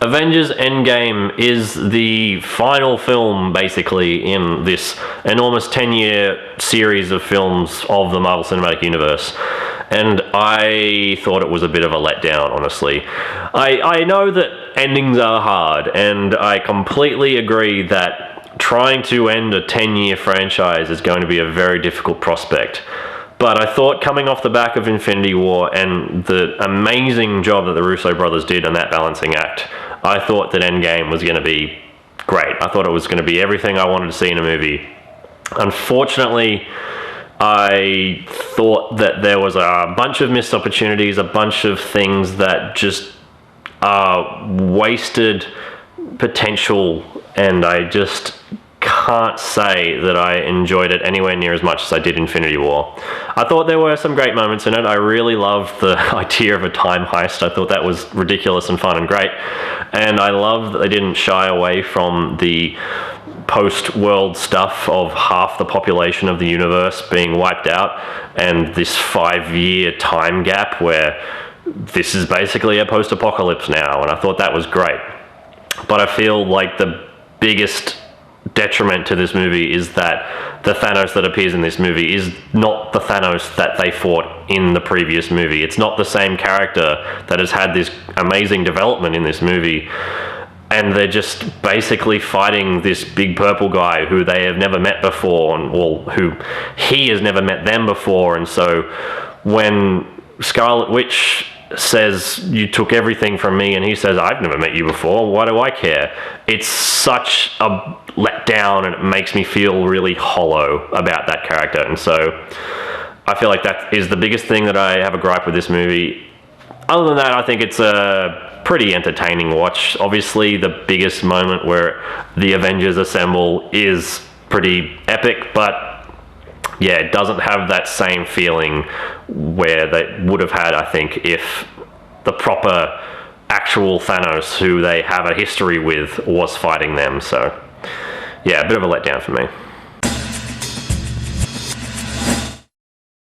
Avengers Endgame is the final film, basically, in this enormous 10-year series of films of the Marvel Cinematic Universe. And I thought it was a bit of a letdown, honestly. I know that endings are hard, and I completely agree that trying to end a 10-year franchise is going to be a very difficult prospect. But I thought, coming off the back of Infinity War and the amazing job that the Russo brothers did on that balancing act, I thought that Endgame was going to be great. I thought it was going to be everything I wanted to see in a movie. Unfortunately, I thought that there was a bunch of missed opportunities, a bunch of things that just wasted potential, and I just can't say that I enjoyed it anywhere near as much as I did Infinity War. I thought there were some great moments in it. I really loved the idea of a time heist. I thought that was ridiculous and fun and great. And I loved that they didn't shy away from the post-world stuff of half the population of the universe being wiped out and this 5-year time gap where this is basically a post-apocalypse now, and I thought that was great. But I feel like the biggest detriment to this movie is that the Thanos that appears in this movie is not the Thanos that they fought in the previous movie. It's not the same character that has had this amazing development in this movie, and they're just basically fighting this big purple guy who they have never met before, who he has never met them before. And so when Scarlet Witch says, "You took everything from me," and he says, "I've never met you before, why do I care?" It's such a letdown, and it makes me feel really hollow about that character. And so I feel like that is the biggest thing that I have a gripe with this movie. Other than that, I think it's a pretty entertaining watch. Obviously, the biggest moment where the Avengers assemble is pretty epic, but yeah, it doesn't have that same feeling where they would have had, I think, if the proper actual Thanos, who they have a history with, was fighting them. So yeah, a bit of a letdown for me.